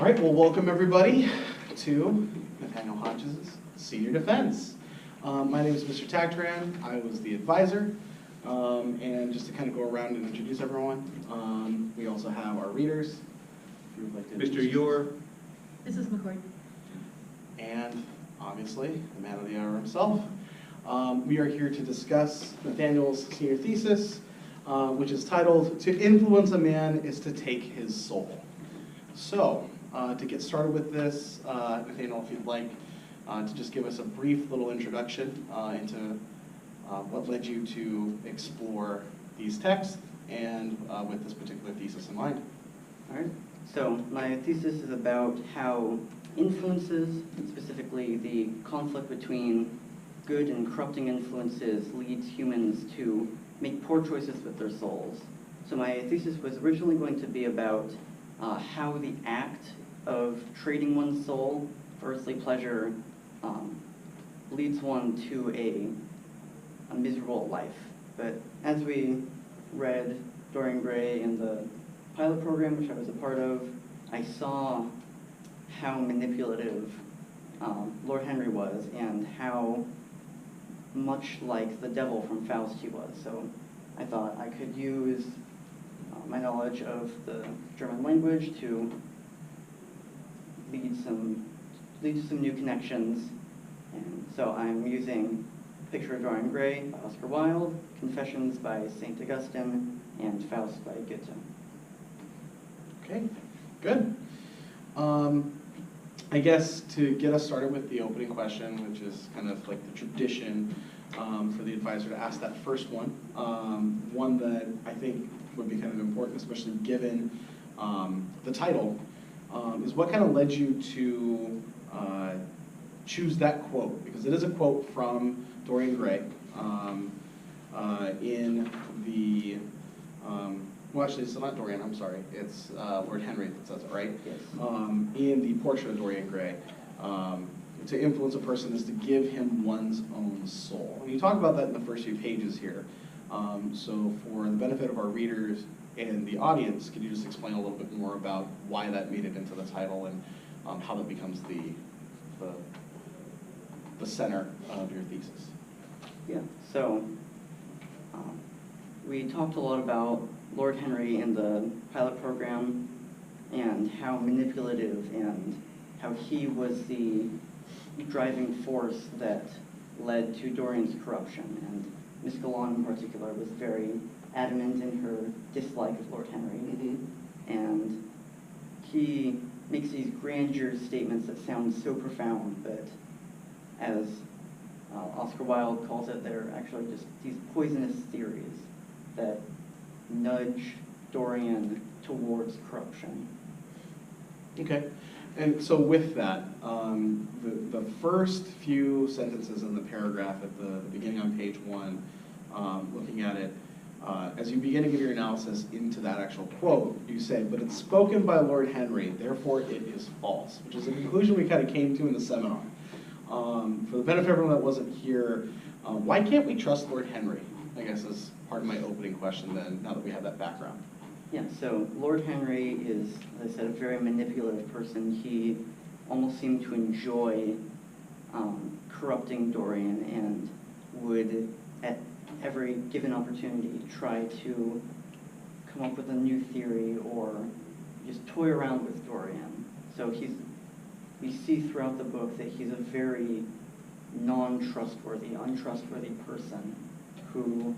All right, well, welcome everybody to Nathaniel Hodges' Senior Defense. My name is Mr. Tactaran. I was the advisor. And just to kind of go around and introduce everyone, we also have our readers. If you would like to Mr. Ure. Mrs. McCoy. And obviously, the man of the hour himself. We are here to discuss Nathaniel's senior thesis, which is titled, "To Influence a Man is to Take His Soul." So, to get started with this, Nathaniel, if you'd like to just give us a brief little introduction into what led you to explore these texts and with this particular thesis in mind. All right. So my thesis is about how influences, specifically the conflict between good and corrupting influences, leads humans to make poor choices with their souls. So my thesis was originally going to be about how the act of trading one's soul for earthly pleasure leads one to a miserable life. But as we read Dorian Gray in the pilot program, which I was a part of, I saw how manipulative Lord Henry was and how much like the devil from Faust he was. So I thought I could use my knowledge of the German language to lead to some new connections. And so I'm using Picture of Dorian Gray by Oscar Wilde, Confessions by St. Augustine, and Faust by Goethe. Okay, good. I guess to get us started with the opening question, which is kind of like the tradition for the advisor to ask that first one, one that I think would be kind of important, especially given the title, is what kind of led you to choose that quote? Because it is a quote from Dorian Gray in the, well actually it's not Dorian, I'm sorry, it's Lord Henry that says it, right? Yes. In the portrait of Dorian Gray, to influence a person is to give him one's own soul. And you talk about that in the first few pages here. So for the benefit of our readers and the audience, could you just explain a little bit more about why that made it into the title and how that becomes the center of your thesis? Yeah, so we talked a lot about Lord Henry in the pilot program and how manipulative and how he was the driving force that led to Dorian's corruption. And Miss Gallant in particular was very adamant in her dislike of Lord Henry. Mm-hmm. And he makes these grandeur statements that sound so profound, but as Oscar Wilde calls it, they're actually just these poisonous theories that nudge Dorian towards corruption. Okay, and so with that, the first few sentences in the paragraph at the beginning on page 1, looking at it, as you begin to give your analysis into that actual quote, you say, "But it's spoken by Lord Henry, therefore it is false," which is a conclusion we kind of came to in the seminar. For the benefit of everyone that wasn't here, why can't we trust Lord Henry? I guess is part of my opening question then, now that we have that background. Yeah, so Lord Henry is, as I said, a very manipulative person. He almost seemed to enjoy corrupting Dorian and would, at every given opportunity, try to come up with a new theory or just toy around with Dorian. So we see throughout the book that he's a very untrustworthy person who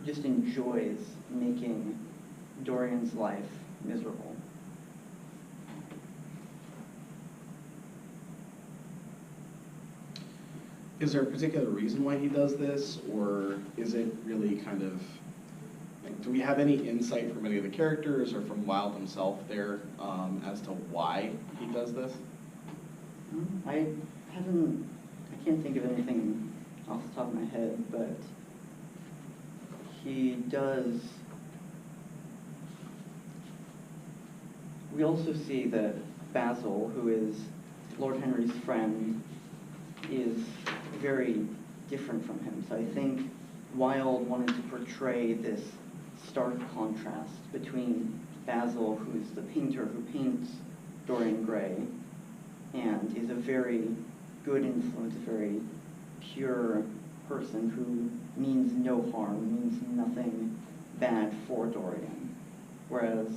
just enjoys making Dorian's life miserable. Is there a particular reason why he does this, or is it really kind of, like, do we have any insight from any of the characters or from Wilde himself there as to why he does this? I can't think of anything off the top of my head, but he does. We also see that Basil, who is Lord Henry's friend, is very different from him. So I think Wilde wanted to portray this stark contrast between Basil, who's the painter who paints Dorian Gray, and is a very good influence, a very pure person who means no harm, means nothing bad for Dorian. Whereas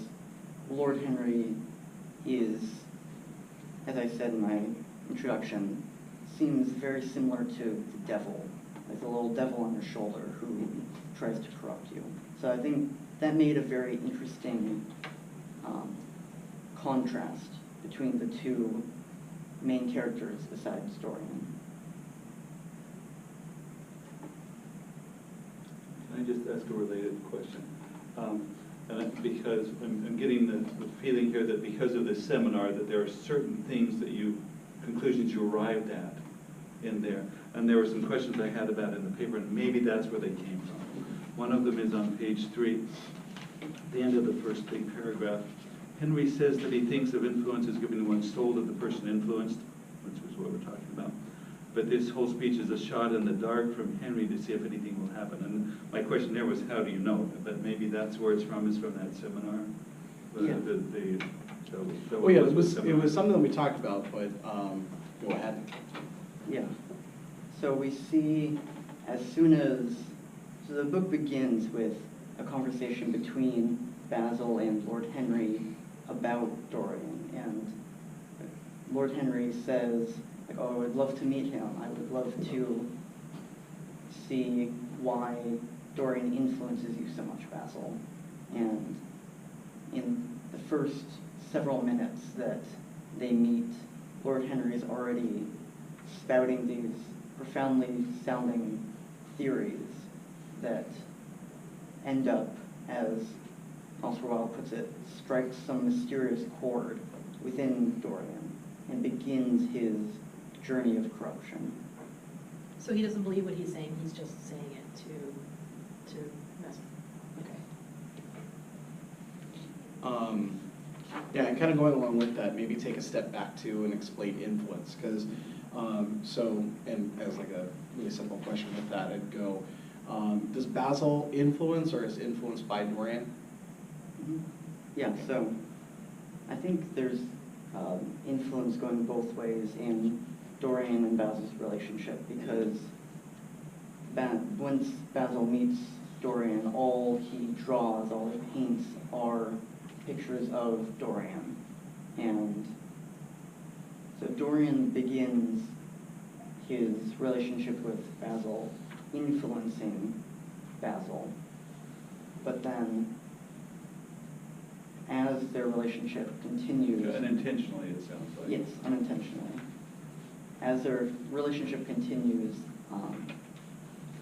Lord Henry is, as I said in my introduction, seems very similar to the devil, like a little devil on your shoulder who tries to corrupt you. So I think that made a very interesting contrast between the two main characters besides Dorian. Can I just ask a related question? Because I'm getting the feeling here that because of this seminar that there are certain things that conclusions you arrived at in there. And there were some questions I had about in the paper, and maybe that's where they came from. One of them is on page 3, at the end of the first big paragraph. Henry says that he thinks of influence as giving one's soul to the person influenced, which is what we're talking about. But this whole speech is a shot in the dark from Henry to see if anything will happen. And my question there was, how do you know? But maybe that's where it's from, is from that seminar. Oh yeah, it was something that we talked about, but go ahead. Yeah. So we see as soon as, so the book begins with a conversation between Basil and Lord Henry about Dorian. And Lord Henry says, like, oh, I would love to meet him. I would love to see why Dorian influences you so much, Basil. And in the first several minutes that they meet, Lord Henry is already spouting these profoundly sounding theories that end up, as Oswald puts it, strikes some mysterious chord within Dorian and begins his journey of corruption. So he doesn't believe what he's saying, he's just saying it to mess with him. Okay. Yeah, and kind of going along with that, maybe take a step back to and explain influence, because and as like a really simple question with that, I'd go, does Basil influence or is influenced by Dorian? Mm-hmm. Yeah, so I think there's influence going both ways in Dorian and Basil's relationship, because once Basil meets Dorian, all he draws, all he paints are pictures of Dorian. And so Dorian begins his relationship with Basil influencing Basil, but then as their relationship continues... Unintentionally, it sounds like. Yes, unintentionally. As their relationship continues,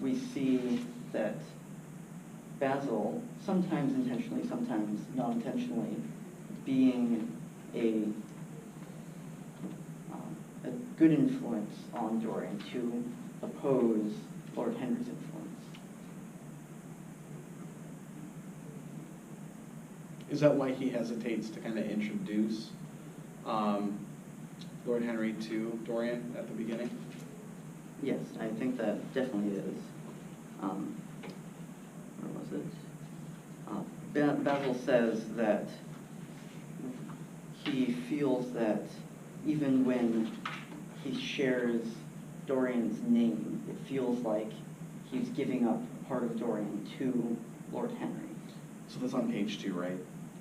we see that Basil, sometimes intentionally, sometimes not intentionally, being a good influence on Dorian to oppose Lord Henry's influence. Is that why he hesitates to kind of introduce Lord Henry to Dorian at the beginning? Yes, I think that definitely is. Where was it? Basil says that he feels that even when he shares Dorian's name, it feels like he's giving up part of Dorian to Lord Henry. So that's on page 2, right?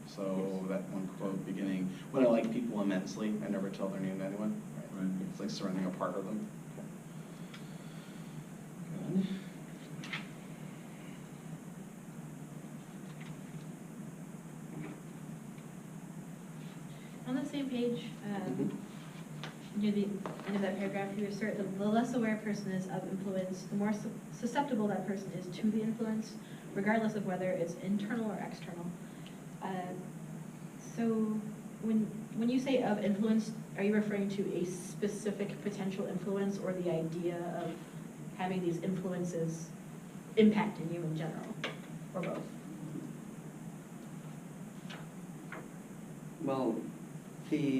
So Yes. that one quote beginning, when I like people immensely, I never tell their name to anyone. Right. It's like surrendering a part of them. Good. On the same page, near the end of that paragraph, you assert that the less aware a person is of influence, the more susceptible that person is to the influence, regardless of whether it's internal or external. So when you say of influence, are you referring to a specific potential influence or the idea of having these influences impacting you in general, or both? Well,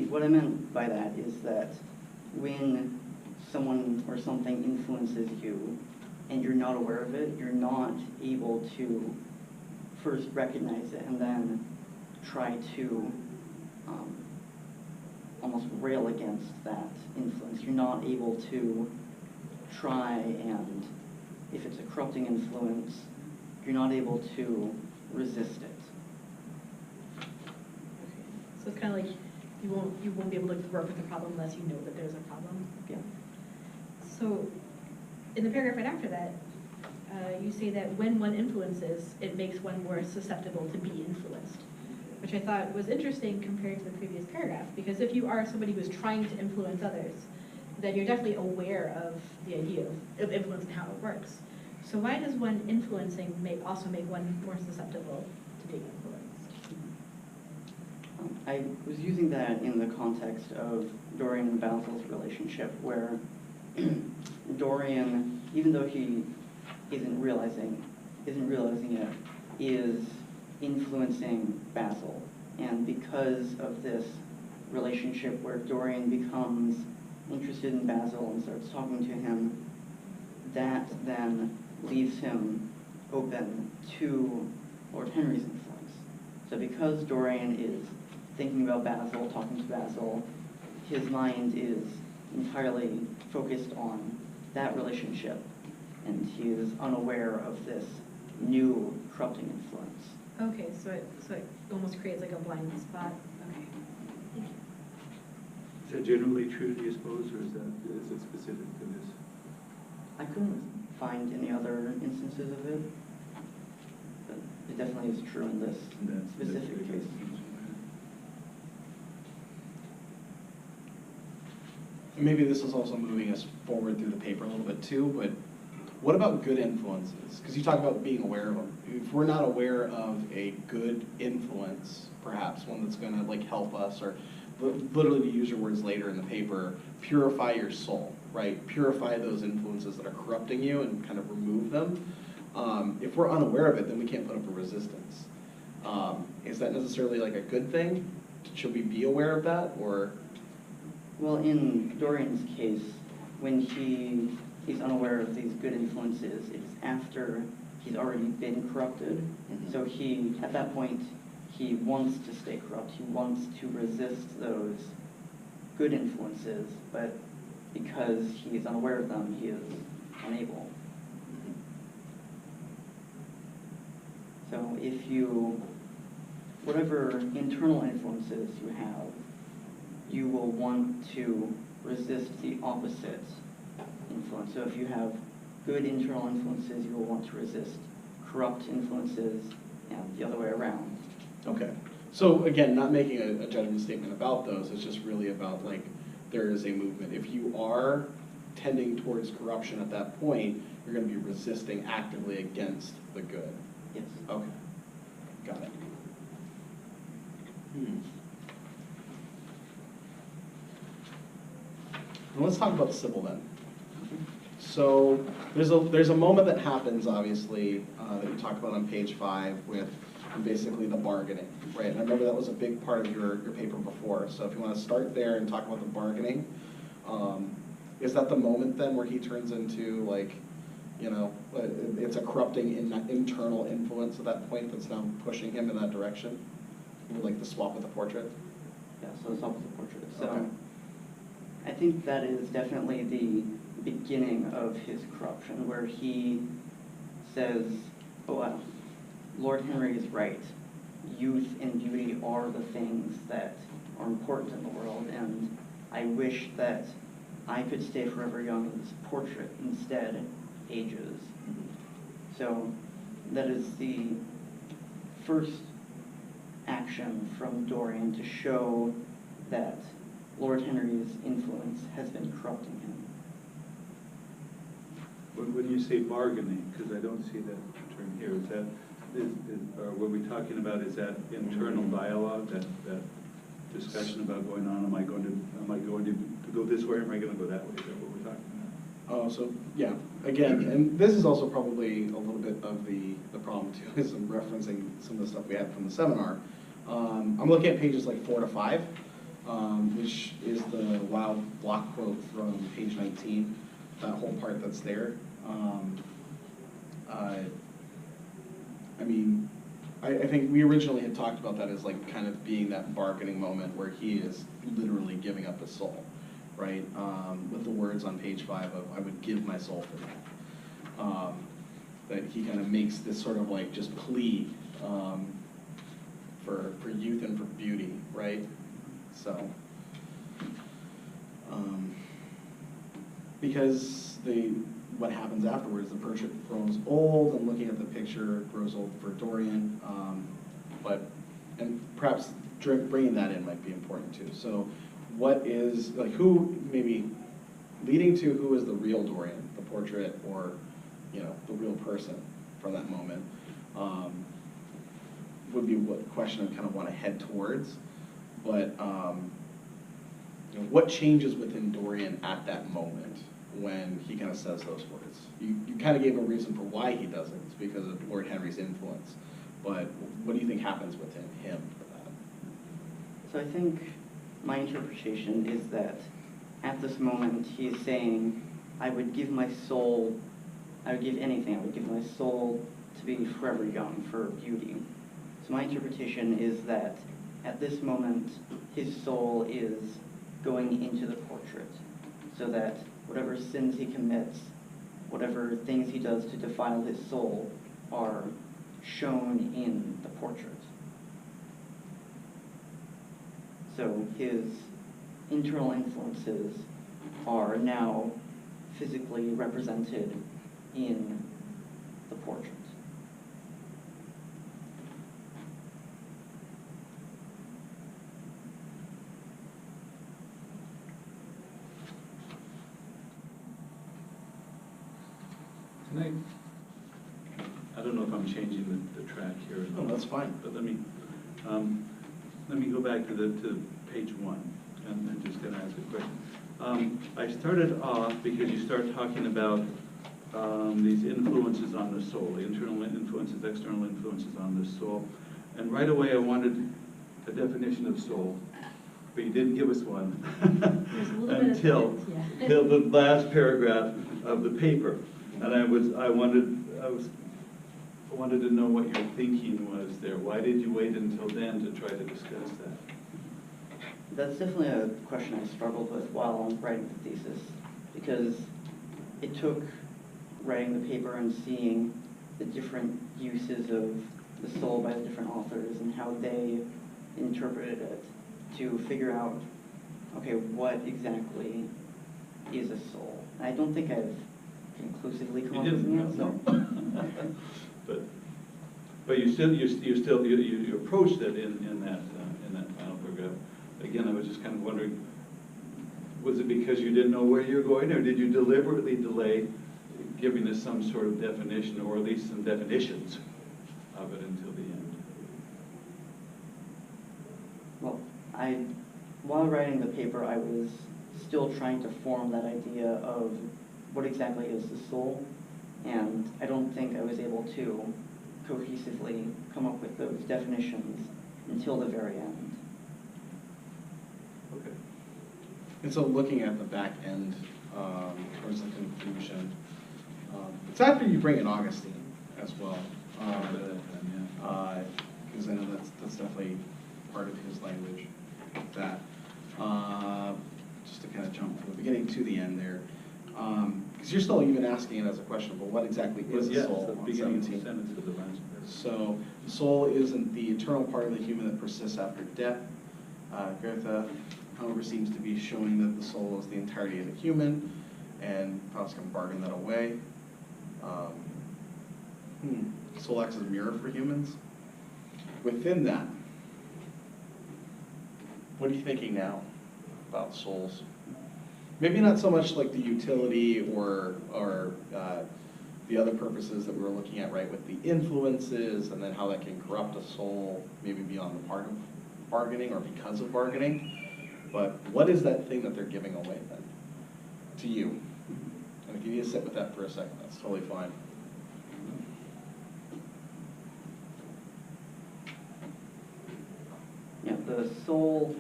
what I meant by that is that when someone or something influences you and you're not aware of it, you're not able to first recognize it and then try to almost rail against that influence. You're not able to try and, if it's a corrupting influence, you're not able to resist it. Okay. So it's kind of like you won't be able to work with the problem unless you know that there's a problem. Yeah. So in the paragraph right after that, you say that when one influences, it makes one more susceptible to be influenced, which I thought was interesting compared to the previous paragraph, because if you are somebody who's trying to influence others, then you're definitely aware of the idea of influence and how it works. So why does one influencing also make one more susceptible to being influenced? I was using that in the context of Dorian and Basil's relationship, where Dorian, even though he isn't realizing it, is influencing Basil. And because of this relationship where Dorian becomes interested in Basil and starts talking to him, that then leaves him open to Lord Henry's influence. So because Dorian is thinking about Basil, talking to Basil, his mind is entirely focused on that relationship, and he is unaware of this new corrupting influence. Okay, so it almost creates like a blind spot. Okay, thank you. Is that generally true, do you suppose, or is it specific to this? I couldn't find any other instances of it, but it definitely is true in this specific case. And maybe this is also moving us forward through the paper a little bit too, but what about good influences? Because you talk about being aware of them. If we're not aware of a good influence, perhaps one that's going to like help us, or literally to use your words later in the paper, purify your soul, right? Purify those influences that are corrupting you and kind of remove them. If we're unaware of it, then we can't put up a resistance. Is that necessarily like a good thing? Should we be aware of that, or? Well, in Dorian's case, when he is unaware of these good influences, it's after he's already been corrupted. Mm-hmm. So at that point, he wants to stay corrupt. He wants to resist those good influences, but because he is unaware of them, he is unable. So whatever internal influences you have, you will want to resist the opposite influence. So if you have good internal influences, you will want to resist corrupt influences, and the other way around. Okay. So again, not making a judgment statement about those, it's just really about like there is a movement. If you are tending towards corruption at that point, you're going to be resisting actively against the good. Yes. Okay. Got it. Well, let's talk about Sybil then. So there's a moment that happens, obviously, that you talk about on page 5 with basically the bargaining, right? And I remember that was a big part of your paper before. So if you want to start there and talk about the bargaining, is that the moment then where he turns into like, you know, it's a corrupting internal influence at that point that's now pushing him in that direction? Like the swap with the portrait? Yeah, so it's up with the portrait. So Okay. I think that is definitely the beginning of his corruption, where he says, oh, wow, Lord Henry is right. Youth and beauty are the things that are important in the world, and I wish that I could stay forever young, and this portrait instead ages. So that is the first action from Dorian to show that Lord Henry's influence has been corrupting him. When you say bargaining, because I don't see that term here, what we're talking about, is that internal dialogue, that discussion about going on, am I going to go this way, or am I going to go that way? Is that what we're talking about? Oh, so yeah, again, and this is also probably a little bit of the problem too, is I'm referencing some of the stuff we had from the seminar. I'm looking at pages like 4 to 5, which is the wild block quote from page 19, that whole part that's there. I mean, I think we originally had talked about that as like kind of being that bargaining moment where he is literally giving up his soul, right? With the words on page 5 of, I would give my soul for that. That he kind of makes this sort of like just plea for youth and for beauty, right? So, because what happens afterwards, the portrait grows old, and looking at the picture, it grows old for Dorian, and perhaps bringing that in might be important too. So what is, like, who, maybe leading to who is the real Dorian, the portrait, or, you know, the real person from that moment, would be what question I kind of want to head towards. But you know, what changes within Dorian at that moment when he kind of says those words? You kind of gave a reason for why he does it. It's because of Lord Henry's influence. But what do you think happens within him for that? So I think my interpretation is that at this moment he's saying, I would give my soul, I would give anything, I would give my soul to be forever young, for beauty. So my interpretation is that at this moment his soul is going into the portrait, so that whatever sins he commits, whatever things he does to defile his soul are shown in the portrait. So his internal influences are now physically represented in the portrait. I don't know if I'm changing the track here. Or No, not, that's fine. But let me go back to page 1 and I'm just going to ask a question. I started off because you start talking about these influences on the soul, the internal influences, external influences on the soul. And right away I wanted a definition of soul, but you didn't give us one There's a little bit until of hints, yeah. till the last paragraph of the paper. And I wanted to know what your thinking was there. Why did you wait until then to try to discuss that? That's definitely a question I struggled with while I'm writing the thesis, because it took writing the paper and seeing the different uses of the soul by the different authors and how they interpreted it to figure out, okay, what exactly is a soul? I don't think I've conclusively come up with an answer. No. But you approached it in that final paragraph. Again, I was just kind of wondering, was it because you didn't know where you were going, or did you deliberately delay giving us some sort of definition, or at least some definitions of it until the end? Well, while writing the paper, I was still trying to form that idea of what exactly is the soul, and I don't think I was able to cohesively come up with those definitions until the very end. Okay. And so looking at the back end, towards the conclusion, it's after you bring in Augustine as well. Because I know that's definitely part of his language, that. Just to kind of jump from the beginning to the end there. Because you're still even asking it as a question, but what exactly is the soul? The On beginning 17. sentence of the last paragraph. So the soul isn't the eternal part of the human that persists after death. Goethe, however, seems to be showing that the soul is the entirety of the human, and Faust can bargain that away. Soul acts as a mirror for humans. Within that, what are you thinking now about souls? Maybe not so much like the utility or the other purposes that we were looking at, right, with the influences and then how that can corrupt a soul, maybe beyond the part of bargaining or because of bargaining. But what is that thing that they're giving away then to you? And if you need to sit with that for a second, that's totally fine. Yeah, the soul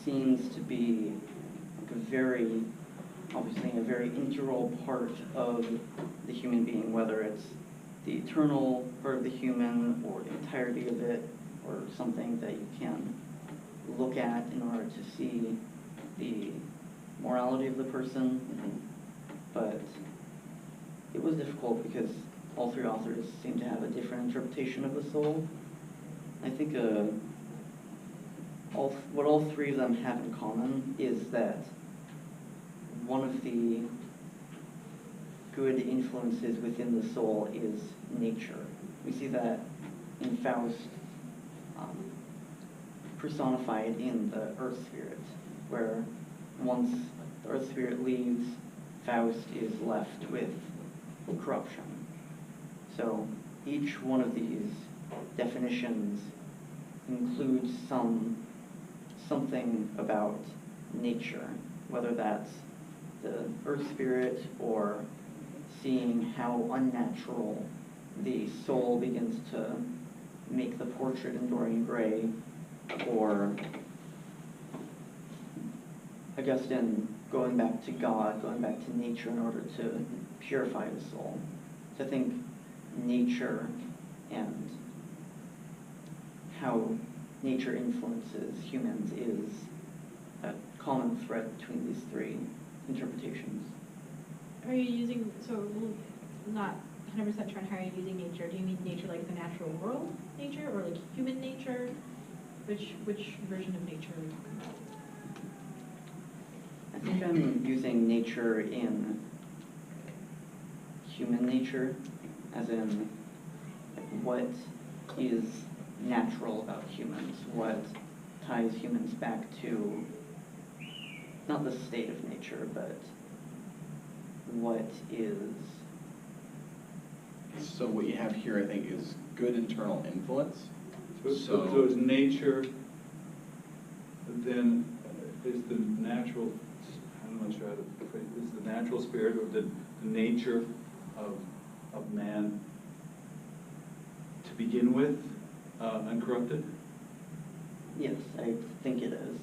seems to be like obviously a very integral part of the human being, whether it's the eternal part of the human or the entirety of it, or something that you can look at in order to see the morality of the person. But it was difficult because all three authors seem to have a different interpretation of the soul. I think what all three of them have in common is that one of the good influences within the soul is nature. We see that in Faust, personified in the earth spirit, where once the earth spirit leaves, Faust is left with corruption. So each one of these definitions includes something about nature, whether that's the earth spirit or seeing how unnatural the soul begins to make the portrait in Dorian Gray, or Augustine going back to God, going back to nature in order to purify the soul. So I think nature and how nature influences humans is a common thread between these three interpretations. Are you using, so not 100% sure on how you're using nature. Do you mean nature like the natural world nature, or like human nature? Which version of nature are we talking about? I think I'm using nature in human nature, as in what is natural about humans, what ties humans back to not the state of nature, but what is... So what you have here, I think, is good internal influence. So is nature, then is the natural, I'm not sure how to phrase this, the natural spirit or the nature of man to begin with uncorrupted? Yes, I think it is.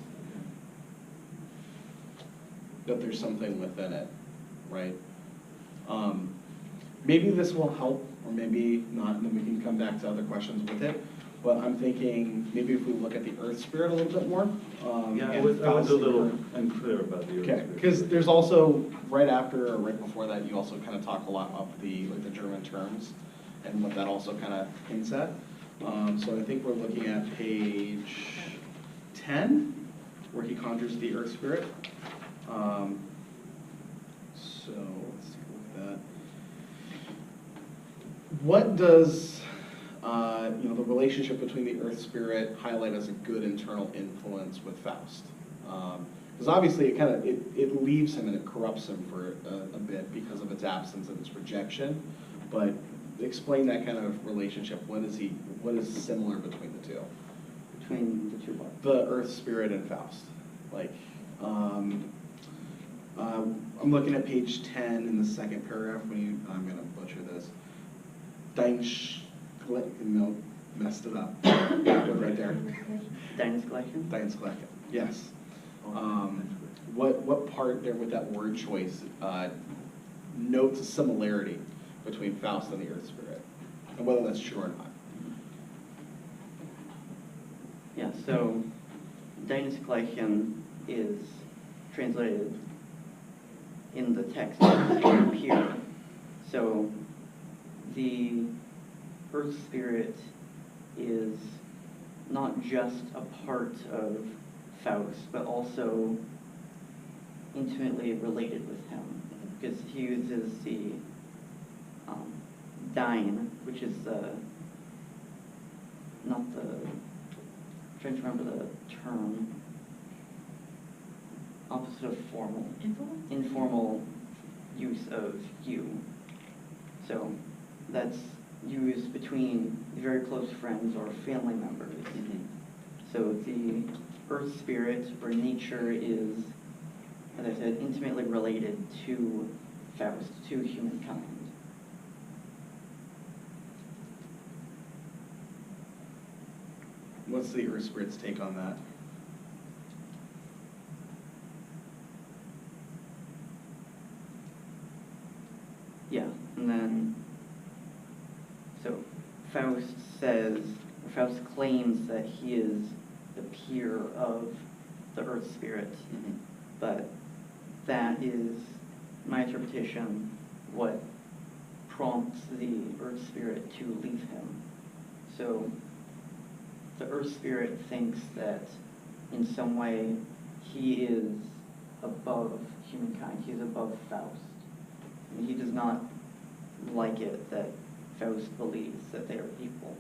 That there's something within it, right? Maybe this will help, or maybe not, and then we can come back to other questions with it. But I'm thinking maybe if we look at the earth spirit a little bit more. Yeah, I and was a Faust little here. unclear about the earth Okay, spirit. because there's also, right after or right before that, you also kind of talk a lot about the German terms and what that also kind of hints at. So I think we're looking at page 10, where he conjures the earth spirit. So let's take a look at that. What does the relationship between the earth spirit highlight as a good internal influence with Faust? Because obviously it leaves him and it corrupts him for a bit because of its absence and its rejection. But explain that kind of relationship. What is similar between the two? Between the two what? The earth spirit and Faust. Like, I'm looking at page 10 in the second paragraph. I'm going to butcher this. No, messed it up. Right there. Deinsgleichen? Deinsgleichen, yes. What part there with that word choice notes a similarity between Faust and the earth spirit, and whether that's true or not? Yeah, so Deinsgleichen is translated in the text to appear. So the earth spirit is not just a part of Faust, but also intimately related with him, because he uses the Dein, which is not the, I'm trying to remember the term, opposite of formal. Informal use of you. So that's used between very close friends or family members. So the earth spirit or nature is, as I said, intimately related to Faust, to humankind. What's the earth spirit's take on that? Yeah, and then Faust claims that he is the peer of the Earth Spirit, but that is my interpretation, what prompts the Earth Spirit to leave him. So the Earth Spirit thinks that in some way he is above humankind, he is above Faust. And he does not like it that Faust believes that they are equal.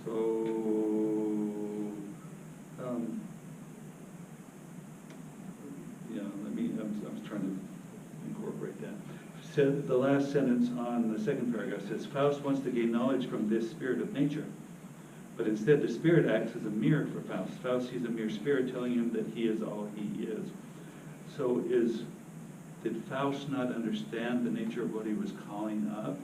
So, yeah, I'm trying to incorporate that. Said the last sentence on the second paragraph says, Faust wants to gain knowledge from this spirit of nature. But instead, the spirit acts as a mirror for Faust. Faust sees a mere spirit telling him that he is all he is. So did Faust not understand the nature of what he was calling up?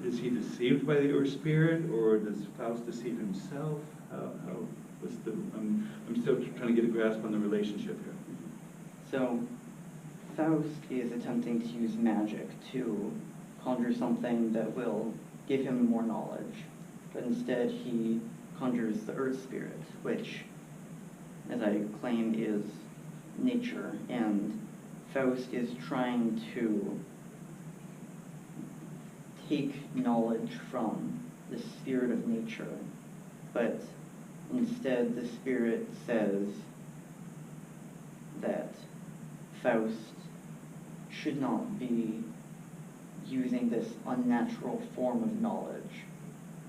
Is he deceived by the Earth Spirit, or does Faust deceive himself? I'm still trying to get a grasp on the relationship here. So Faust is attempting to use magic to conjure something that will give him more knowledge, but instead he conjures the Earth Spirit, which, as I claim, is nature, and Faust is trying to take knowledge from the spirit of nature, but instead the spirit says that Faust should not be using this unnatural form of knowledge,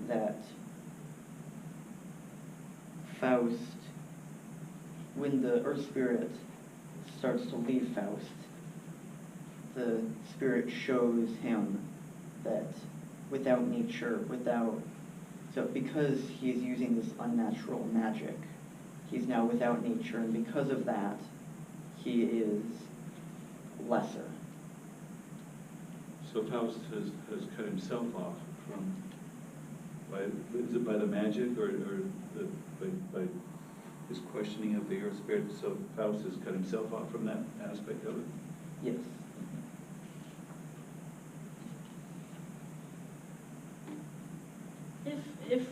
that Faust, when the Earth Spirit starts to leave Faust, the Spirit shows him that without nature, so because he is using this unnatural magic, he's now without nature, and because of that, he is lesser. So Faust has cut himself off from, is it by the magic or by his questioning of the Earth Spirit? So Faust has cut himself off from that aspect of it? Yes. If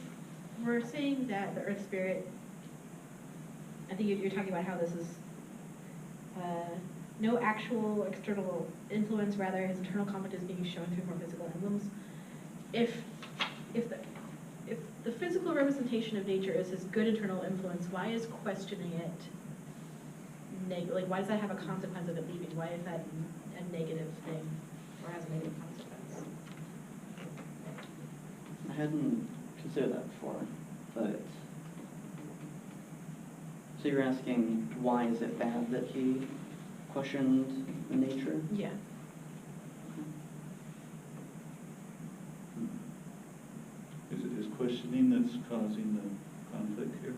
we're saying that the Earth Spirit, I think you're talking about how this is no actual external influence, rather his internal competence being shown through more physical emblems. If the physical representation of nature is his good internal influence, why is questioning it why does that have a consequence of it leaving? Why is that a negative thing, or has a negative consequence? I hadn't considered that before, but so you're asking why is it bad that he questioned nature? Yeah. Is it his questioning that's causing the conflict here?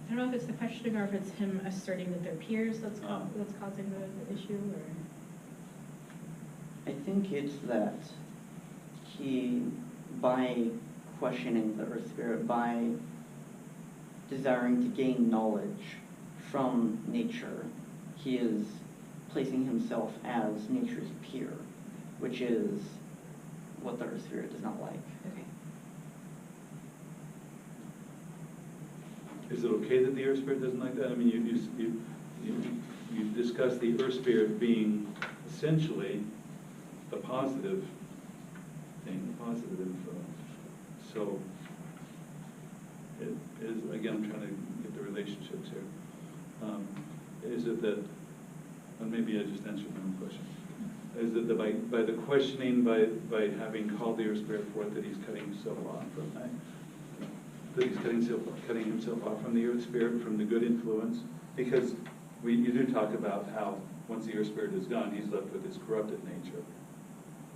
I don't know if it's the questioning or if it's him asserting that they're peers that's causing the issue, or. I think it's that he, by questioning the Earth Spirit, by desiring to gain knowledge from nature, he is placing himself as nature's peer, which is what the Earth Spirit does not like. Okay. Is it okay that the Earth Spirit doesn't like that? I mean, you discussed the Earth Spirit being essentially the positive thing, the positive influence. So, it is, again, I'm trying to get the relationships here. Is it that, and maybe I just answered my own question, is it that by the questioning, by having called the Earth Spirit forth, that he's cutting himself off from that? That he's cutting himself off from the Earth Spirit, from the good influence? Because you do talk about how once the Earth Spirit is gone, he's left with his corrupted nature.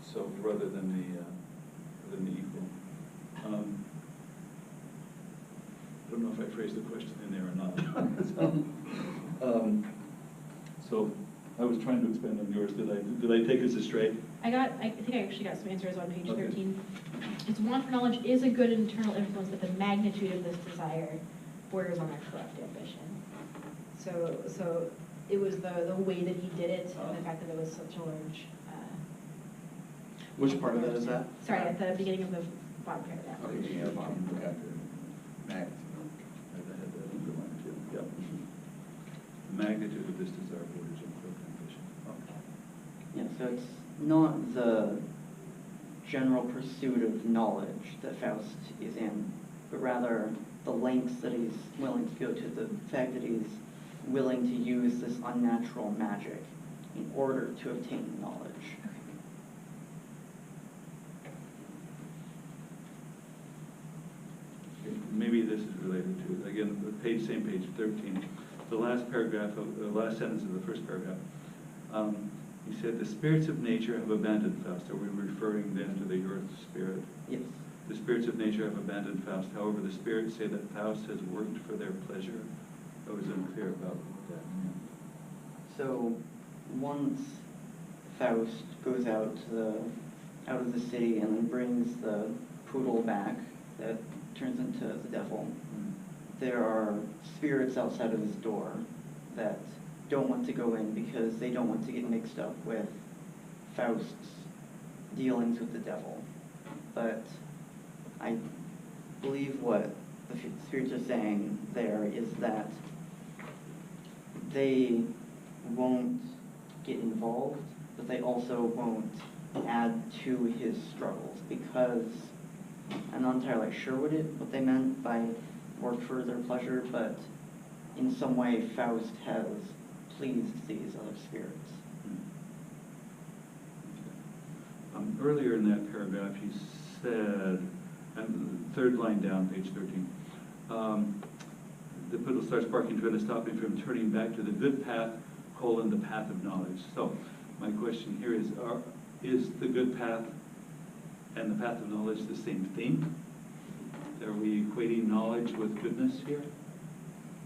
So rather than the equal. I don't know if I phrased the question in there or not. So I was trying to expand on yours. Did I take us astray? I think I actually got some answers on page Okay. 13. Its want for knowledge is a good internal influence, but the magnitude of this desire borders on a corrupt ambition. So it was the way that he did it, and the fact that it was such a large. Which part of that is that? Sorry, at the beginning of the bottom paragraph. Okay, yeah, bottom, okay. Magnitude. I had that underlined too. Yep. The magnitude of this desire borders on cloak ambition. Okay. Yeah, so it's not the general pursuit of knowledge that Faust is in, but rather the lengths that he's willing to go to, the fact that he's willing to use this unnatural magic in order to obtain knowledge. Maybe this is related to, again, same page 13. The last paragraph, the last sentence of the first paragraph. He said, the spirits of nature have abandoned Faust. Are we referring then to the earth spirit? Yes. The spirits of nature have abandoned Faust. However, the spirits say that Faust has worked for their pleasure. I was unclear about that. So once Faust goes out of the city and then brings the poodle back that turns into the devil, there are spirits outside of his door that don't want to go in because they don't want to get mixed up with Faust's dealings with the devil. But I believe what the spirits are saying there is that they won't get involved, but they also won't add to his struggles, because I'm not entirely sure what they meant by work for their pleasure, but in some way Faust has pleased these other spirits. Earlier in that paragraph, he said, third line down, page 13, the poodle starts barking, trying to stop me from turning back to the good path, the path of knowledge. So my question here is the good path and the path of knowledge the same thing? Are we equating knowledge with goodness here?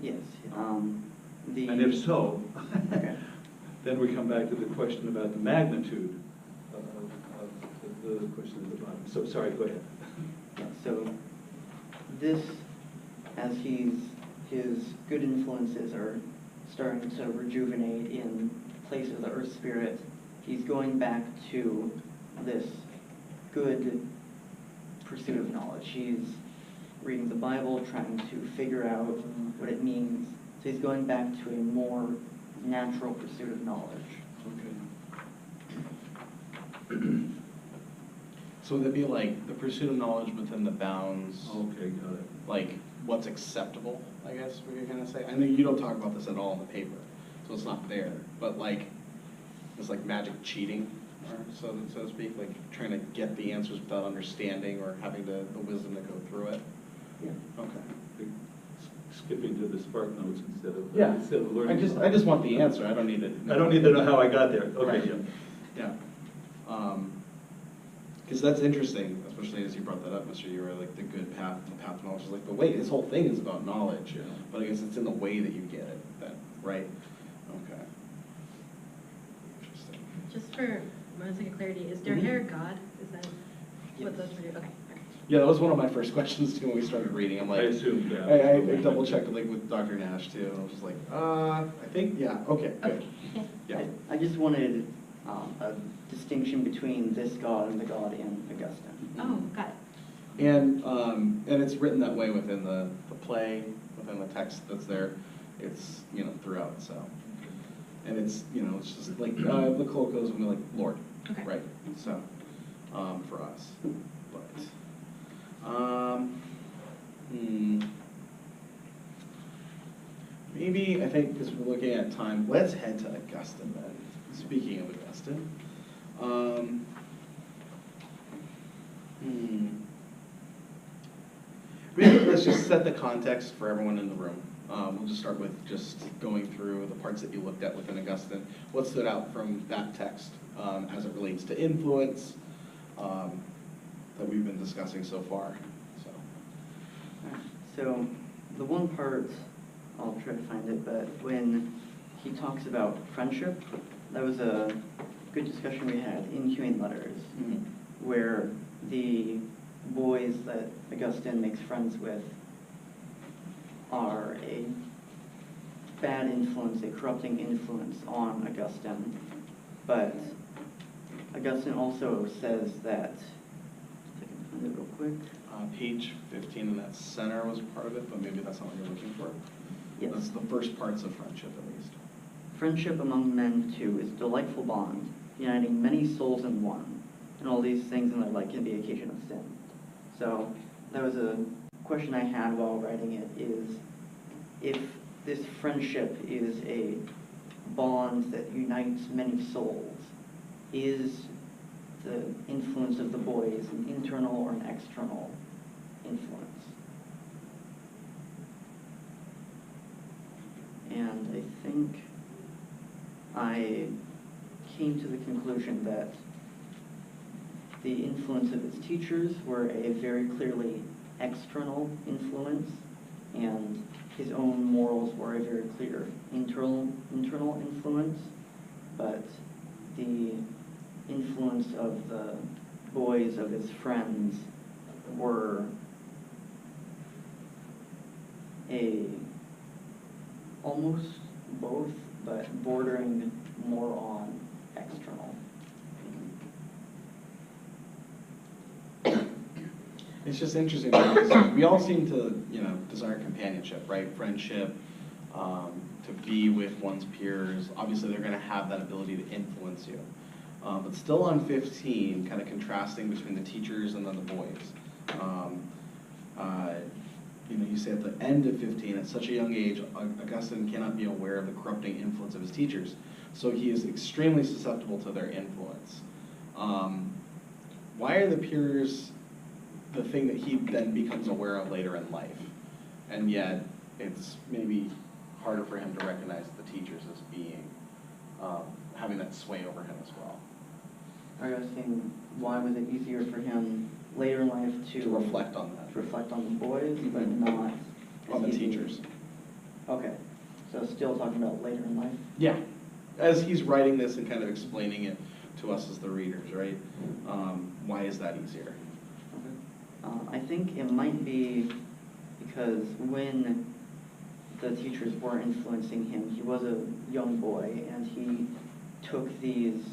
Yes. And if so, okay. then we come back to the question about the magnitude of the question at the bottom. So sorry, go ahead. Yeah, so this, as his good influences are starting to rejuvenate in place of the earth spirit, he's going back to this good pursuit of knowledge. He's reading the Bible, trying to figure out what it means. So he's going back to a more natural pursuit of knowledge. Okay. So would that be like the pursuit of knowledge within the bounds? Okay, got it. Like what's acceptable, I guess we could kind of say. I know you don't talk about this at all in the paper, so it's not there. But like, it's like magic cheating, or so to speak, like trying to get the answers without understanding or having the wisdom to go through it. Yeah. Okay. Skipping to the spark notes instead of I learning. just want the answer. I don't need it. I don't need to know how I got there. Okay, Right. yeah. Yeah. Because that's interesting, especially as you brought that up, Mr. Ewer, like the good path, the path of knowledge. Is like the way, this whole thing is about knowledge, Yeah. but I guess it's in the way that you get it, then, right? Okay. Interesting. Just for one second clarity, is their hair God? Is that what those were? Okay. Yeah, that was one of my first questions too when we started reading. I'm like, I assumed that. I double checked like with Dr. Nash too, and I was just like, I think, yeah, okay, good. Okay. Yeah. I just wanted a distinction between this god and the god in Augustine. Oh, got it. And it's written that way within the play, within the text that's there. It's, throughout, so. And it's, it's just like, the colloquialism would be like, Lord, Okay. right? So, for us. But, maybe, I think, because we're looking at time, let's head to Augustine then. Speaking of Augustine. Maybe let's just set the context for everyone in the room. We'll just start with just going through the parts that you looked at within Augustine. What stood out from that text as it relates to influence that we've been discussing so far? So the one part, I'll try to find it, but when he talks about friendship, that was a good discussion we had in Humane Letters, where the boys that Augustine makes friends with are a bad influence, a corrupting influence on Augustine. But Augustine also says that, if I can find it real quick. Page 15 in that center was part of it, but maybe that's not what you're looking for. Yes. That's the first parts of friendship, at least. Friendship among men, too, is a delightful bond, uniting many souls in one, and all these things in their like can be occasion of sin. So that was a question I had while writing it, is if this friendship is a bond that unites many souls, is the influence of the boys an internal or an external influence? And I think I came to the conclusion that the influence of his teachers were a very clearly external influence, and his own morals were a very clear internal influence, but the influence of the boys, of his friends, were almost both, but bordering more on external. It's just interesting because we all seem to, desire companionship, right? Friendship, to be with one's peers. Obviously, they're going to have that ability to influence you. But still on 15, kind of contrasting between the teachers and then the boys. You say at the end of 15, at such a young age, Augustine cannot be aware of the corrupting influence of his teachers. So he is extremely susceptible to their influence. Why are the peers the thing that he then becomes aware of later in life? And yet, it's maybe harder for him to recognize the teachers as being, having that sway over him as well. Augustine, why was it easier for him later in life To reflect on that. to reflect on the boys, but not On the as easy? teachers. Okay, so still talking about later in life? Yeah. As he's writing this and kind of explaining it to us as the readers, right? Why is that easier? I think it might be because when the teachers were influencing him, he was a young boy, and he took these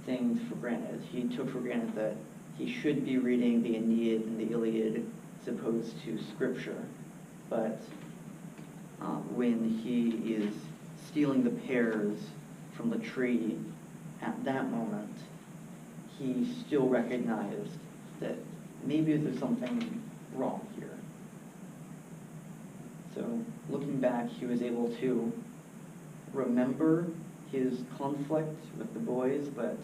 things for granted. He took for granted that he should be reading the Aeneid and the Iliad as opposed to Scripture. But when he is stealing the pears from the tree, at that moment, he still recognized that maybe there's something wrong here. So looking back, he was able to remember his conflict with the boys, but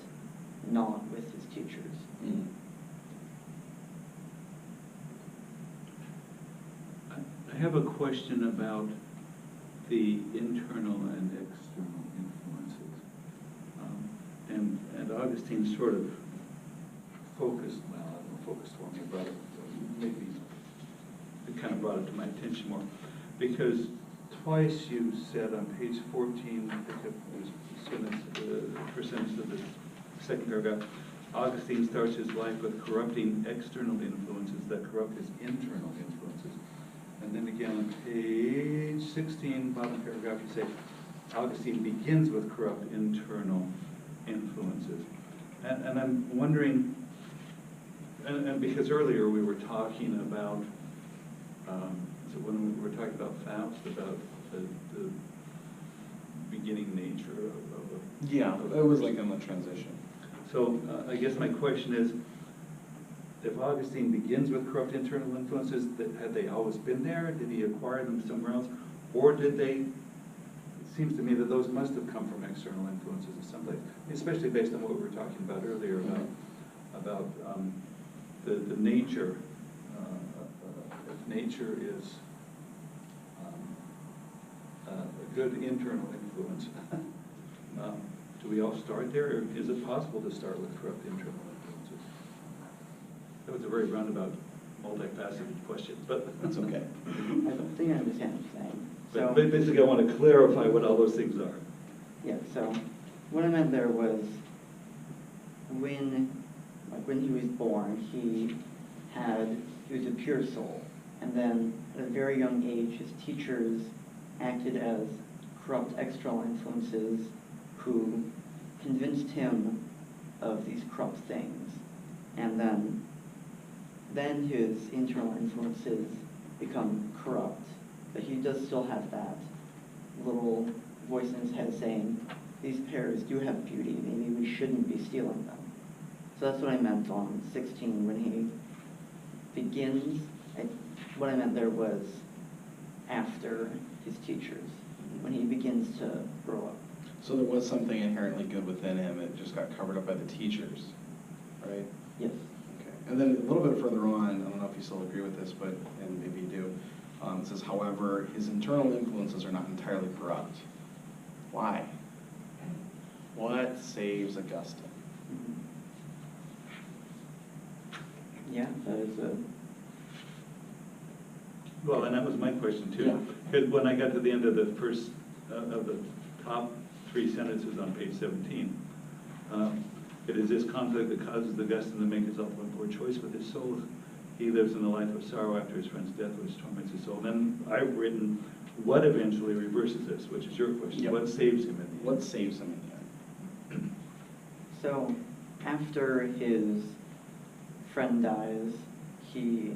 not with his teachers. Mm. I have a question about the internal and external influences. And Augustine sort of focused, well, I don't know, focused for me, but maybe it kind of brought it to my attention more. Because twice you said on page 14, I think it was the first sentence of the second paragraph, Augustine starts his life with corrupting external influences that corrupt his internal influences. And then again on page 16, bottom paragraph, you say, Augustine begins with corrupt internal influences. And I'm wondering, and because earlier we were talking about, so when we were talking about Faust, about the beginning nature of Yeah, it was like in the transition. So I guess my question is, if Augustine begins with corrupt internal influences, had they always been there? Did he acquire them somewhere else? Or did they, it seems to me that those must have come from external influences in some place, especially based on what we were talking about earlier about the nature. If nature is a good internal influence, do we all start there, or is it possible to start with corrupt internal influences? That was a very roundabout, multifaceted question, but That's okay. I don't think I understand what you're saying. but basically I want to clarify what all those things are. Yeah, so what I meant there was when he was born, he was a pure soul. And then at a very young age, his teachers acted as corrupt external influences who convinced him of these corrupt things. And then his internal influences become corrupt. But he does still have that little voice in his head saying, these pears do have beauty, maybe we shouldn't be stealing them. So that's what I meant on 16 when he begins. What I meant there was after his teachers, when he begins to grow up. So there was something inherently good within him, it just got covered up by the teachers, right? Yes. Okay. And then a little bit further on, I don't know if you still agree with this, but, and maybe you do, it says, however, his internal influences are not entirely corrupt. Why? What saves Augustine? Yeah, that is a... Well, and that was my question too. Yeah. Because when I got to the end of the first, of the top 3 sentences on page 17, it is this conflict that causes Augustine to make his ultimate poor choice with his soul. He lives in a life of sorrow after his friend's death, which torments his soul. Then I've written what eventually reverses this, which is your question. Yep. What saves him in the end? What saves him in the end? So, after his friend dies, he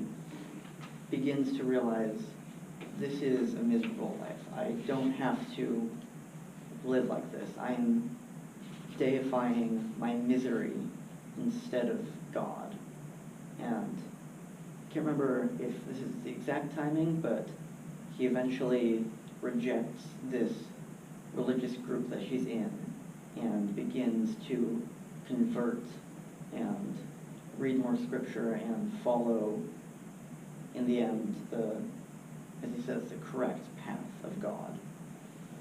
begins to realize this is a miserable life. I don't have to live like this. I'm deifying my misery instead of God. And I can't remember if this is the exact timing, but he eventually rejects this religious group that he's in and begins to convert and read more scripture and follow, in the end, as he says, the correct path of God.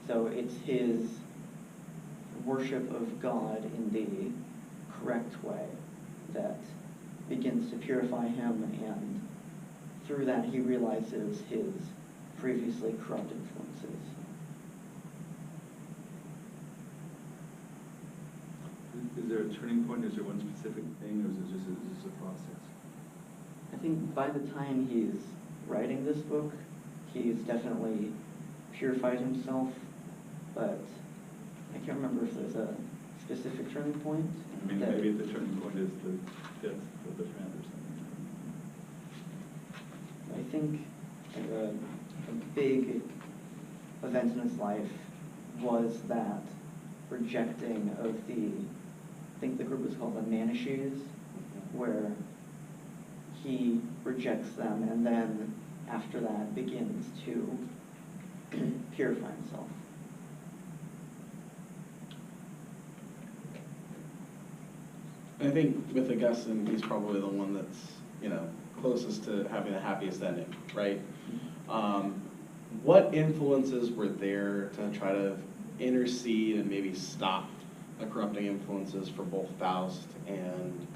So it's his worship of God in the correct way that begins to purify him, and through that he realizes his previously corrupt influences. Is there a turning point? Is there one specific thing, or is it just a process? I think by the time he's writing this book, he's definitely purified himself, but I can't remember if there's a specific turning point. I mean, maybe the turning point is the death of the friend or something. I think a big event in his life was that rejecting of I think the group was called the Manichees, where he rejects them and then after that begins to purify himself. I think with Augustine, he's probably the one that's, closest to having the happiest ending, right? What influences were there to try to intercede and maybe stop the corrupting influences for both Faust and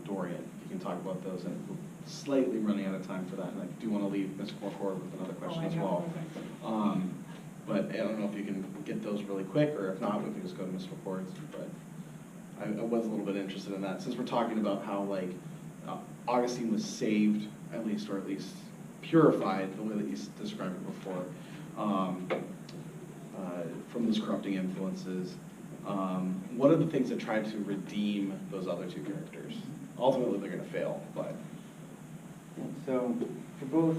Dorian? You can talk about those, and we're slightly running out of time for that, and I do want to leave Mr. McCord with another question as well. But I don't know if you can get those really quick, or if not, we can just go to Mr. McCord's. But I was a little bit interested in that, since we're talking about how Augustine was saved, at least purified, the way that you described it before, from those corrupting influences. What are the things that tried to redeem those other two characters? Ultimately, they're going to fail, but... Yeah, so for both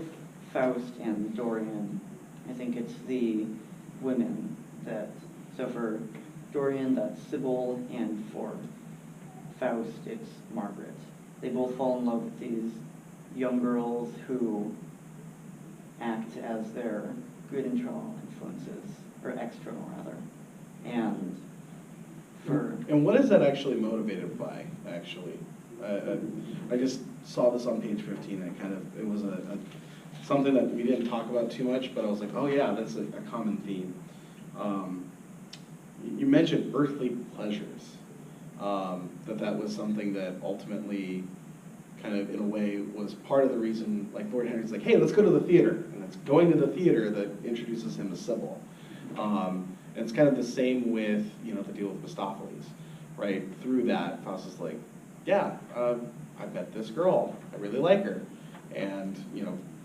Faust and Dorian, I think it's the women so for Dorian, that's Sybil, and for Faust, it's Margaret. They both fall in love with these young girls who act as their good internal influences, or external rather. And what is that actually motivated by, actually? I just saw this on page 15, and it was something that we didn't talk about too much, but I was like, oh yeah, that's a common theme. You mentioned earthly pleasures, that was something that ultimately kind of, in a way, was part of the reason, like Lord Henry's like, hey, let's go to the theater. And it's going to the theater that introduces him to Sybil. And it's kind of the same with, the deal with Mephistopheles, right? Through that, Faust is like, yeah, I met this girl. I really like her. And,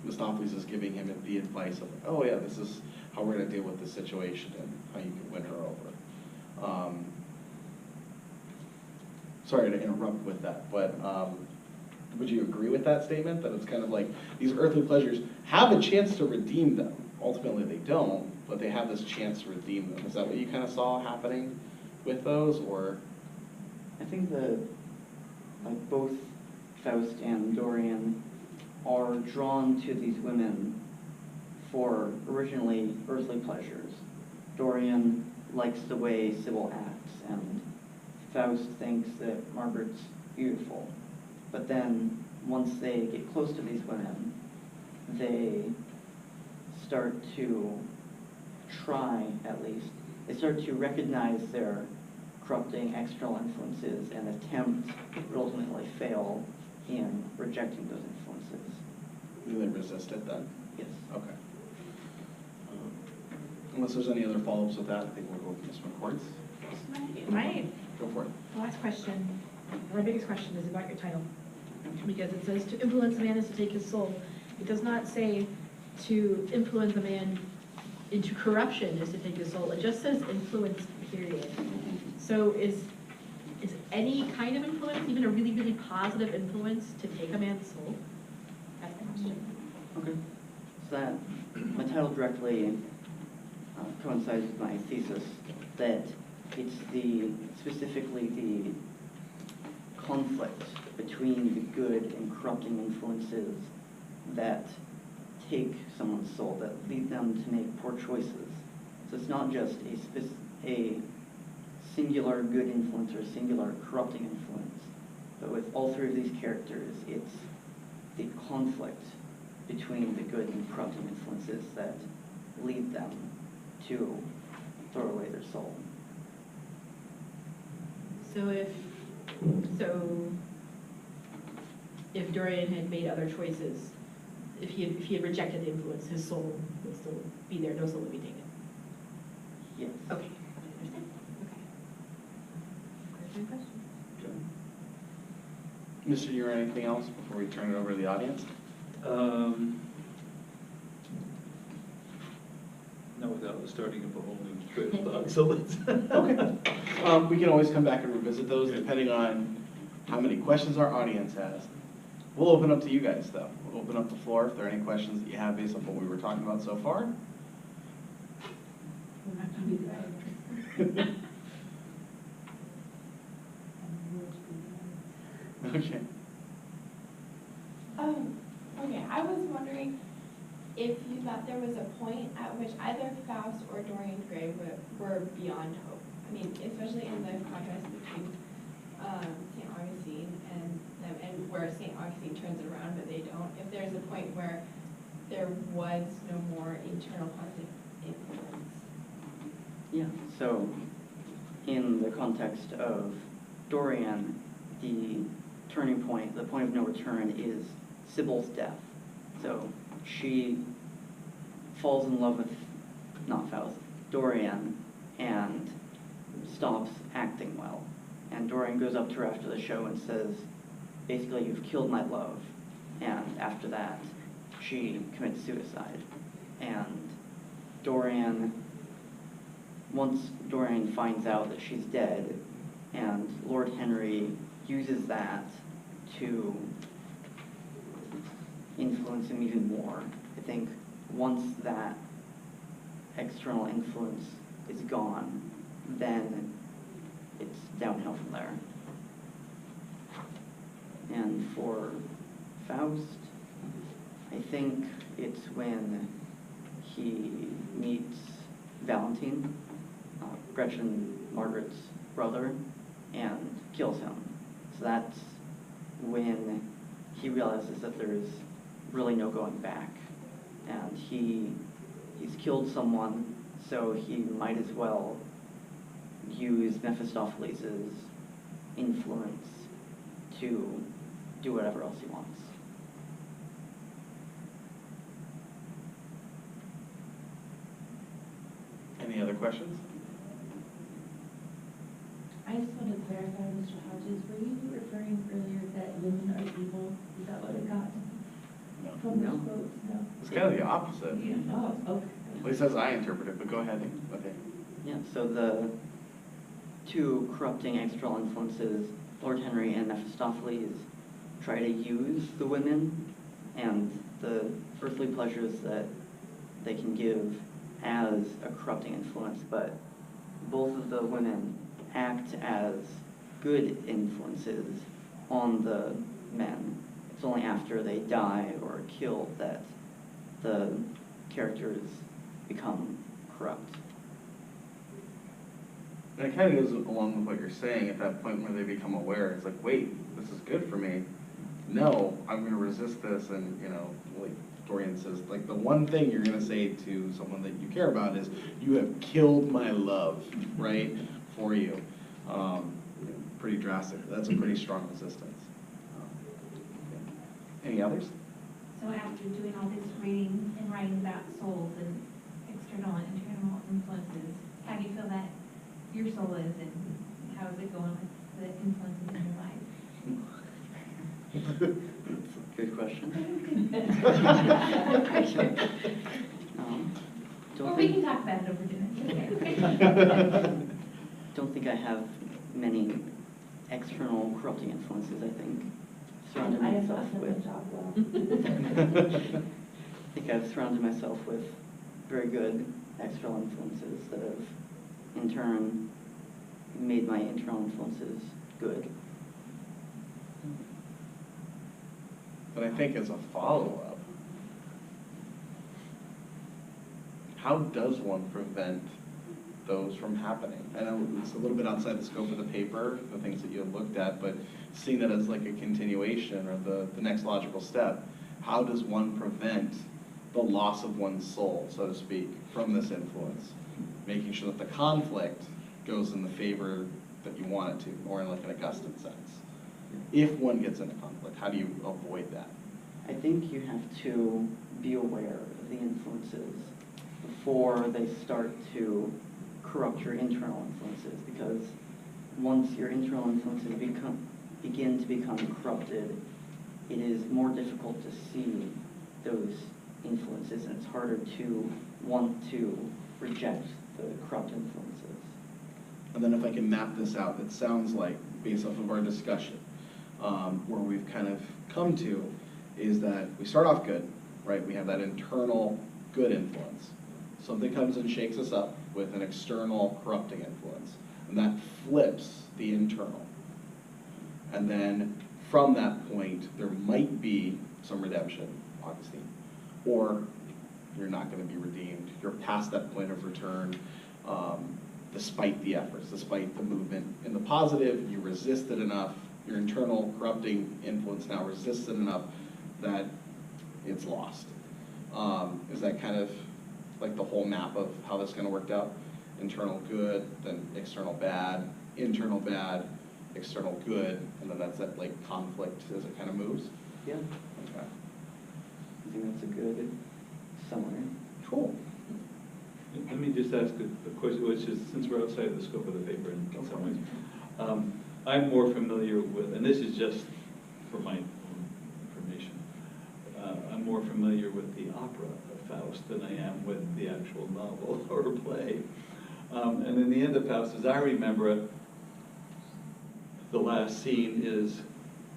Mephistopheles is giving him the advice of, oh yeah, this is how we're gonna deal with the situation and how you can win her over. Sorry to interrupt with that, but would you agree with that statement, that it's kind of like these earthly pleasures have a chance to redeem them? Ultimately, they don't, but they have this chance to redeem them. Is that what you kind of saw happening with those, or? I think that like both Faust and Dorian are drawn to these women for originally earthly pleasures. Dorian likes the way Sybil acts, and Faust thinks that Margaret's beautiful. But then, once they get close to these women, they start to try, at least, they start to recognize their corrupting external influences and attempt, but ultimately fail in rejecting those influences. Do they resist it then? Yes. Okay. Unless there's any other follow-ups with that, I think we'll go with Ms. McCourt's. My Go for it. last question, my biggest question is about your title. Because it says to influence a man is to take his soul. It does not say to influence a man into corruption is to take his soul. It just says influence, period. So is any kind of influence, even a really, really positive influence, to take a man's soul? That's my question. Okay. So that, my title directly coincides with my thesis, that it's specifically the conflict between the good and corrupting influences that take someone's soul, that lead them to make poor choices. So it's not just a singular good influence or a singular corrupting influence, but with all three of these characters, it's the conflict between the good and corrupting influences that lead them to throw away their soul. So if Dorian had made other choices, if he had rejected the influence, his soul would still be there, no soul would be taken. Yes. Okay, I understand. Okay. Clarifying question. Mr. Ure, anything else before we turn it over to the audience? No, without starting up a whole new train of thought, so let's. Okay. We can always come back and revisit those depending on how many questions our audience has. We'll open up to you guys, though. We'll open up the floor if there are any questions that you have based on what we were talking about so far. Okay. Okay, I was wondering if you thought there was a point at which either Faust or Dorian Gray were beyond hope. I mean, especially in the contrast between St. Augustine and them, and where St. Augustine turns it around, but they don't. If there's a point where there was no more internal positive influence. Yeah, so in the context of Dorian, the turning point, the point of no return is Sybil's death. So she falls in love with, not Faust, Dorian, and stops acting well. And Dorian goes up to her after the show and says, basically, you've killed my love. And after that, she commits suicide. And once Dorian finds out that she's dead, and Lord Henry uses that to influence him even more, I think once that external influence is gone, then it's downhill from there. And for Faust, I think it's when he meets Valentine, Gretchen Margaret's brother, and kills him. So that's when he realizes that there is really no going back. And he's killed so he might as well use Mephistopheles' influence to do whatever else he wants. Any other questions? I just want to clarify, Mr. Hodges, were you referring earlier that women are evil? Is that what it got from No. those quotes? No. It's kind of the opposite. Oh, okay. At least as I interpret it, but go ahead. Okay. Yeah, so the two corrupting external influences, Lord Henry and Mephistopheles, try to use the women and the earthly pleasures that they can give as a corrupting influence, but both of the women act as good influences on the men. It's only after they die or are killed that the characters become corrupt. And it kind of goes along with what you're saying at that point where they become aware. It's like, wait, this is good for me. No, I'm going to resist this. And, you know, like Dorian says, like the one thing you're going to say to someone that you care about is, you have killed my love, right, for you. Pretty drastic. That's a pretty strong resistance. Any others? So after doing all this reading and writing about souls and external and internal influences, how do you feel that your soul is, and how is it going with the influences in your life? Good question. Don't Or we think, can talk about it over dinner. don't think I have many external corrupting influences, I think. Surrounded I have myself not done with, my job well. I think I've surrounded myself with very good external influences that have, in turn, made my internal influences good. But I think as a follow-up, how does one prevent those from happening? I know it's a little bit outside the scope of the paper, the things that you had looked at, but seeing that as like a continuation or the next logical step, how does one prevent the loss of one's soul, so to speak, from this influence? Making sure that the conflict goes in the favor that you want it to, or in like an Augustine sense. If one gets into conflict, how do you avoid that? I think you have to be aware of the influences before they start to corrupt your internal influences, because once your internal influences begin to become corrupted, it is more difficult to see those influences, and it's harder to want to reject the corrupt influences. And then if I can map this out, it sounds like, based off of our discussion, where we've kind of come to, is that we start off good, right? We have that internal good influence. Something comes and shakes us up with an external corrupting influence, and that flips the internal. And then from that point, there might be some redemption, Augustine, or you're not going to be redeemed. You're past that point of return, despite the efforts, despite the movement. In the positive, you resisted enough, your internal corrupting influence now resisted enough that it's lost. Is that kind of like the whole map of how this is going to work out? Internal good, then external bad, internal bad, external good, and then that's that like conflict as it kind of moves? Yeah, Okay. I think that's a good summary. Cool. Let me just ask a question, which is, since we're outside of the scope of the paper in some ways, I'm more familiar with, and this is just for my own information, I'm more familiar with the opera of Faust than I am with the actual novel or play. And in the end of Faust, as I remember it, the last scene is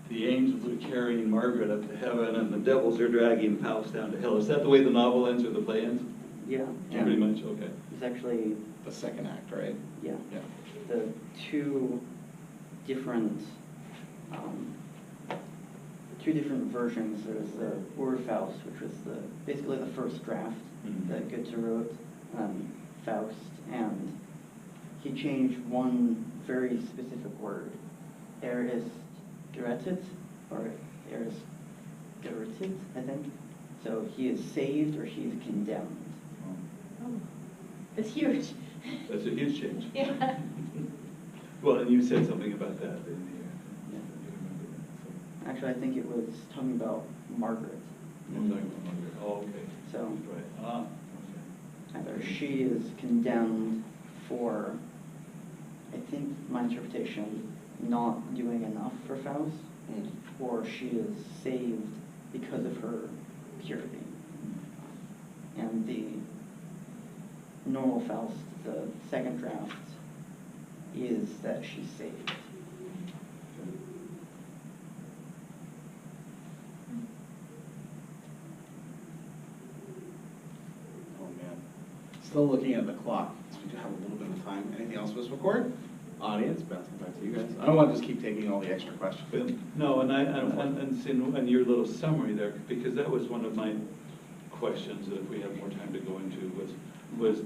the angels are carrying Margaret up to heaven and the devils are dragging Faust down to hell. Is that the way the novel ends or the play ends? Yeah. Pretty much, okay. It's actually, The second act, right? yeah, Yeah. the two different versions. There's the Urfaust, which was basically the first draft that Goethe wrote, Faust, and he changed one very specific word, gerettet, or gerettet, I think. So he is saved or he is condemned. Oh, it's huge. That's a huge change. Yeah. Well, and you said something about that in the, Yeah. you remember that, Actually, I think it was talking about Margaret. so. We're talking about Margaret. Oh, okay. So Right. Ah, okay. either she is condemned for, I think my interpretation, not doing enough for Faust, or she is saved because of her purity. And the normal Faust, the second draft, is that she's saved. Oh, man. Still looking at the clock, so we do have a little bit of time. Anything else for us to record? Audience, bouncing back to you guys. I don't want to just keep taking all the extra questions. But, no, and your little summary there, because that was one of my questions that if we have more time to go into, was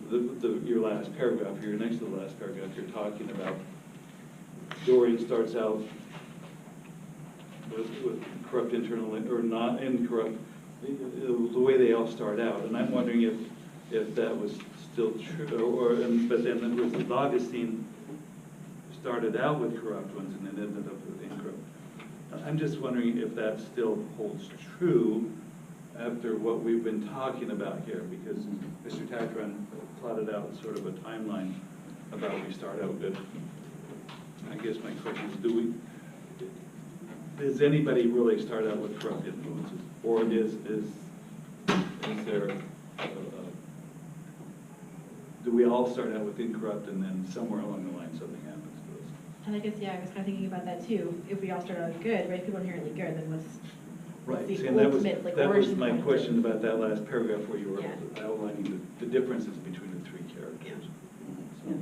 your last paragraph, your next to the last paragraph, you're talking about Dorian starts out with corrupt internal, or not incorrupt, the way they all start out. And I'm wondering if that was still true, but then it was Augustine started out with corrupt ones and then ended up with incorrupt. I'm just wondering if that still holds true after what we've been talking about here, because Mr. Tatron plotted out sort of a timeline about we start out good. I guess my question is, does anybody really start out with corrupt influences? Or is there, do we all start out with incorrupt and then somewhere along the line something happens to us? And I guess, yeah, I was kind of thinking about that too. If we all start out good, right, people inherently good, then what's the See, and that was origin my point? question about that last paragraph where you were Yeah. outlining the differences between the three characters. Yeah.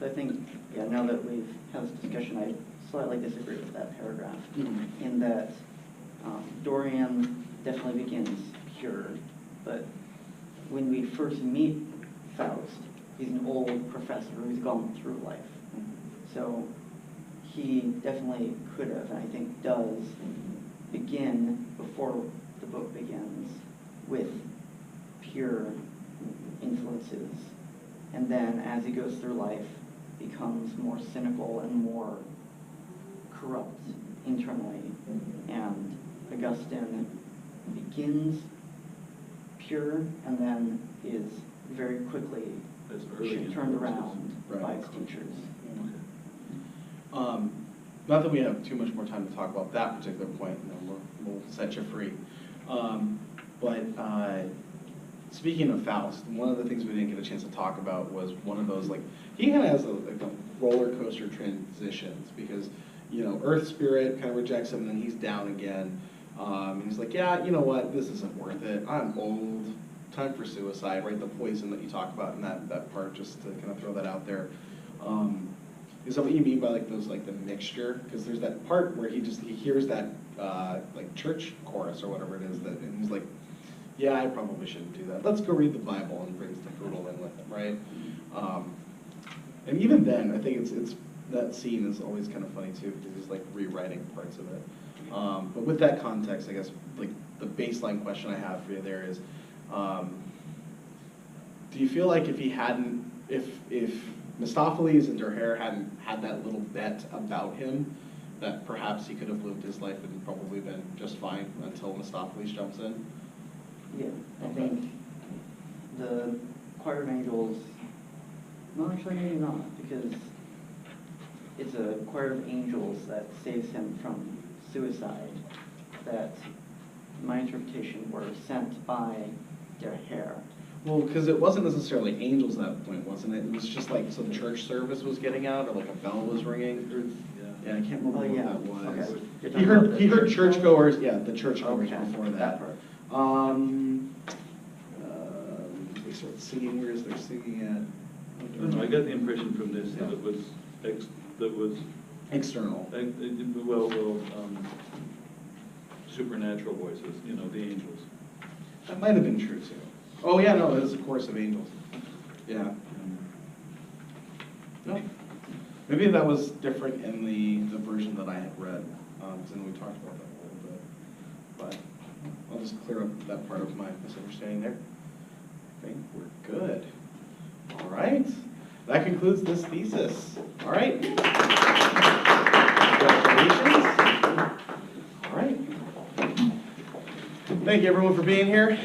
So I think, yeah, now that we've had this discussion, I slightly disagree with that paragraph in that Dorian definitely begins pure, but when we first meet Faust, he's an old professor who's gone through life. So he definitely could have, and I think does, begin before the book begins with pure influences. And then as he goes through life, becomes more cynical and more corrupt internally. And Augustine begins pure and then is very quickly That's early turned influences. around Right. by his teachers. Not that we have too much more time to talk about that particular point, and then we'll set you free. But speaking of Faust, one of the things we didn't get a chance to talk about was one of those, like, he kind of has a roller coaster transitions because, you know, Earth Spirit kind of rejects him and then he's down again. And he's like, yeah, you know what, this isn't worth it. I'm old, time for suicide, right? The poison that you talk about in that part, just to kind of throw that out there. Is that what you mean by like those, like the mixture? Because there's that part where he hears that like church chorus or whatever it is, and he's like, yeah, I probably shouldn't do that. Let's go read the Bible, and brings the poodle in with him, right? And even then, I think it's that scene is always kind of funny too, because he's like rewriting parts of it. But with that context, I guess like the baseline question I have for you there is, do you feel like if he hadn't, if Mephistopheles and Durher hadn't had that little bet about him, that perhaps he could have lived his life and probably been just fine until Mephistopheles jumps in? Yeah, I think the Choir of Angels, well, actually maybe not, because it's a choir of angels that saves him from suicide, that my interpretation were sent by Durher. Well, because it wasn't necessarily angels at that point, wasn't it? It was just like some church service was getting out, or like a bell was ringing. Or, yeah, I can't remember what that was. Okay. You're He talking about heard the church churchgoers. Yeah, the churchgoers Okay, before that. that part. They start singing. Where is their singing at? I don't know, I got the impression from this that it was External. Supernatural voices, you know, the angels. That might have been true too. Oh yeah, no, it was a chorus of angels. Yeah. No. Maybe that was different in the version that I had read, because then we talked about that a little bit. But I'll just clear up that part of my misunderstanding there. I think we're good. All right. That concludes this thesis. All right. Congratulations. All right. Thank you everyone for being here.